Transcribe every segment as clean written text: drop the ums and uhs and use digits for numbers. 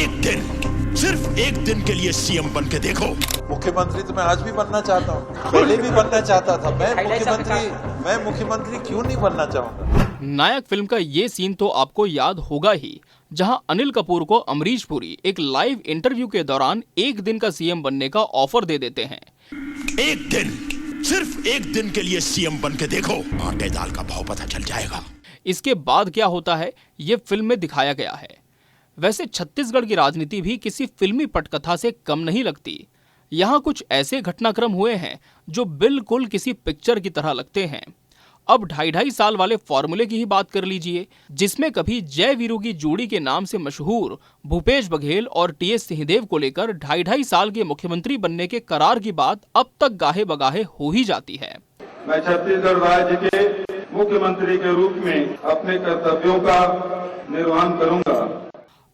एक दिन, सिर्फ एक दिन के लिए सीएम बन के देखो। मुख्यमंत्री तो मैं आज भी बनना चाहता हूँ, पहले भी बनना चाहता था। मैं मुख्यमंत्री क्यों नहीं बनना चाहूंगा। नायक फिल्म का ये सीन तो आपको याद होगा ही, जहां अनिल कपूर को अमरीश पुरी एक लाइव इंटरव्यू के दौरान एक दिन का सीएम बनने का ऑफर दे देते हैं। एक दिन, सिर्फ एक दिन के लिए सीएम बन के देखो, आटे दाल का भाव पता चल जाएगा। इसके बाद क्या होता है ये फिल्म में दिखाया गया है। वैसे छत्तीसगढ़ की राजनीति भी किसी फिल्मी पटकथा से कम नहीं लगती। यहाँ कुछ ऐसे घटनाक्रम हुए हैं जो बिल्कुल किसी पिक्चर की तरह लगते हैं। अब 2.5 साल वाले फॉर्मूले की ही बात कर लीजिए, जिसमें कभी जय वीरू की जोड़ी के नाम से मशहूर भूपेश बघेल और टीएस सिंहदेव को लेकर 2.5 साल के मुख्यमंत्री बनने के करार की बात अब तक गाहे बगाहे हो ही जाती है। मैं छत्तीसगढ़ राज्य के मुख्यमंत्री के रूप में अपने कर्तव्यों का निर्वहन करूंगा।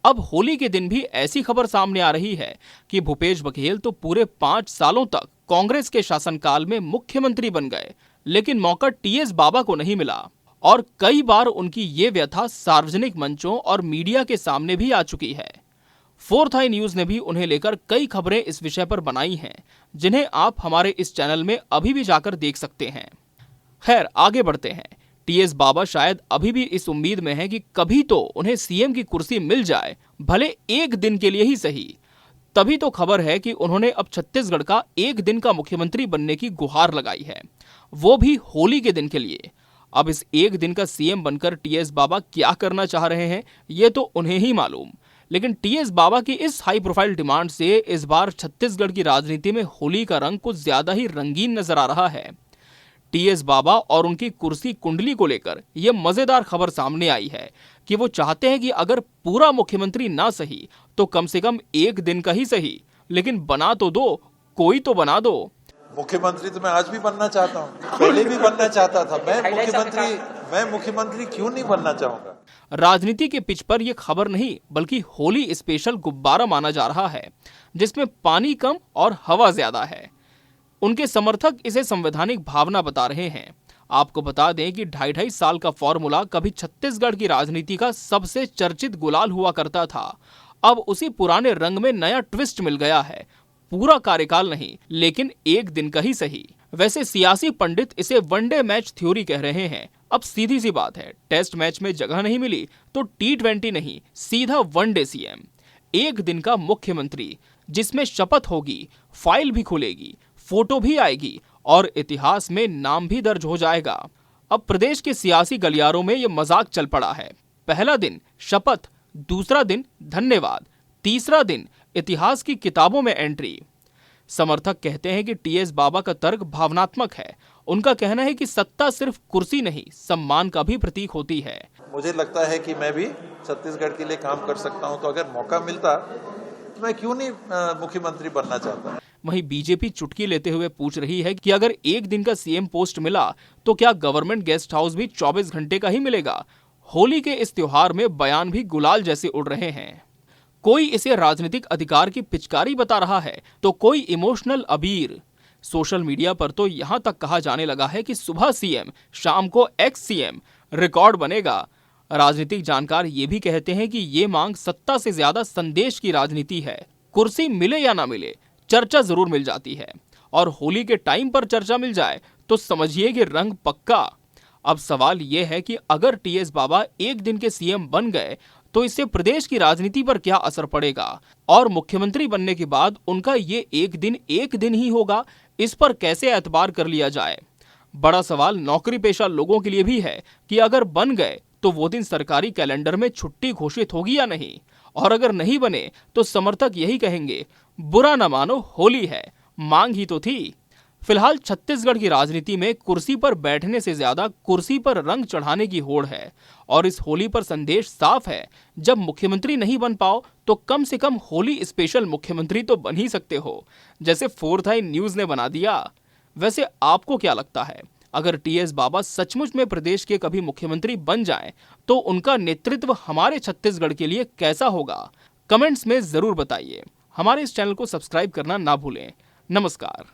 अब होली के दिन भी ऐसी खबर सामने आ रही है कि भूपेश बघेल तो पूरे 5 सालों तक कांग्रेस के शासनकाल में मुख्यमंत्री बन गए, लेकिन मौका टीएस बाबा को नहीं मिला। और कई बार उनकी ये व्यथा सार्वजनिक मंचों और मीडिया के सामने भी आ चुकी है। फोर्थ आई न्यूज ने भी उन्हें लेकर कई खबरें इस विषय पर बनाई हैं, जिन्हें आप हमारे इस चैनल में अभी भी जाकर देख सकते हैं। खैर, आगे बढ़ते हैं। टीएस बाबा शायद अभी भी इस उम्मीद में है कि कभी तो उन्हें सीएम की कुर्सी मिल जाए, भले एक दिन के लिए ही सही। तभी तो खबर है कि उन्होंने अब छत्तीसगढ़ का एक दिन का मुख्यमंत्री बनने की गुहार लगाई है, वो भी होली के दिन के लिए। अब इस एक दिन का सीएम बनकर टीएस बाबा क्या करना चाह रहे हैं ये तो उन्हें ही मालूम। लेकिन टीएस बाबा की इस हाई प्रोफाइल डिमांड से इस बार छत्तीसगढ़ की राजनीति में होली का रंग कुछ ज्यादा ही रंगीन नजर आ रहा है। टीएस बाबा और उनकी कुर्सी कुंडली को लेकर यह मजेदार खबर सामने आई है कि वो चाहते हैं कि अगर पूरा मुख्यमंत्री ना सही तो कम से कम एक दिन का ही सही, लेकिन बना तो दो, कोई तो बना दो। मुख्यमंत्री तो मैं आज भी बनना चाहता हूँ, पहले भी बनना चाहता था। मैं मुख्यमंत्री क्यों नहीं बनना चाहूंगा। राजनीति के पिच पर यह खबर नहीं बल्कि होली स्पेशल गुब्बारा माना जा रहा है, जिसमें पानी कम और हवा ज्यादा है। उनके समर्थक इसे संवैधानिक भावना बता रहे हैं। आपको बता दें कि 2.5 साल का फॉर्मूला कभी छत्तीसगढ़ की राजनीति का सबसे चर्चित गुलाल हुआ करता था। अब उसी पुराने रंग में नया ट्विस्ट मिल गया है। पूरा कार्यकाल नहीं, लेकिन एक दिन का ही सही। वैसे सियासी पंडित इसे वनडे मैच थ्योरी कह रहे हैं। अब सीधी सी बात है, टेस्ट मैच में जगह नहीं मिली तो T20 नहीं, सीधा वनडे सीएम। एक दिन का मुख्यमंत्री, जिसमें शपथ होगी, फाइल भी खुलेगी, फोटो भी आएगी और इतिहास में नाम भी दर्ज हो जाएगा। अब प्रदेश के सियासी गलियारों में यह मजाक चल पड़ा है। पहला दिन शपथ, दूसरा दिन धन्यवाद, तीसरा दिन इतिहास की किताबों में एंट्री। समर्थक कहते हैं कि टीएस बाबा का तर्क भावनात्मक है। उनका कहना है कि सत्ता सिर्फ कुर्सी नहीं, सम्मान का भी प्रतीक होती है। मुझे लगता है कि मैं भी छत्तीसगढ़ के लिए काम कर सकता हूं, तो अगर मौका मिलता तो मैं क्यों नहीं मुख्यमंत्री बनना चाहता। वहीं बीजेपी चुटकी लेते हुए पूछ रही है कि अगर एक दिन का सीएम पोस्ट मिला तो क्या गवर्नमेंट गेस्ट हाउस भी 24 घंटे का ही मिलेगा। होली के इस त्योहार में बयान भी गुलाल जैसे उड़ रहे हैं। कोई इसे राजनीतिक अधिकार की पिचकारी बता रहा है तो कोई इमोशनल अबीर। सोशल मीडिया पर तो यहां तक कहा जाने लगा है कि सुबह सीएम, शाम को एक्स सीएम, रिकॉर्ड बनेगा। राजनीतिक जानकार ये भी कहते हैं कि ये मांग सत्ता से ज्यादा संदेश की राजनीति है। कुर्सी मिले या ना मिले, चर्चा जरूर मिल जाती है, और होली के टाइम पर चर्चा मिल जाए तो समझिए कि रंग पक्का। अब सवाल यह है कि अगर टीएस बाबा एक दिन के सीएम बन गए तो इससे प्रदेश की राजनीति पर क्या असर पड़ेगा, और मुख्यमंत्री बनने के बाद उनका ये एक दिन ही होगा, इस पर कैसे एतबार कर लिया जाए। बड़ा सवाल नौकरी पेशा लोगों के लिए भी है कि अगर बन गए तो वो दिन सरकारी कैलेंडर में छुट्टी घोषित होगी या नहीं, और अगर नहीं बने तो समर्थक यही कहेंगे, बुरा न मानो होली है, मांग ही तो थी। फिलहाल छत्तीसगढ़ की राजनीति में कुर्सी पर बैठने से ज्यादा कुर्सी पर रंग चढ़ाने की होड़ है, और इस होली पर संदेश साफ है, जब मुख्यमंत्री नहीं बन पाओ तो कम से कम होली स्पेशल मुख्यमंत्री तो बन ही सकते हो, जैसे फोर्थ आई न्यूज ने बना दिया। वैसे आपको क्या लगता है, अगर टीएस बाबा सचमुच में प्रदेश के कभी मुख्यमंत्री बन जाएं, तो उनका नेतृत्व हमारे छत्तीसगढ़ के लिए कैसा होगा? कमेंट्स में जरूर बताइए। हमारे इस चैनल को सब्सक्राइब करना ना भूलें। नमस्कार।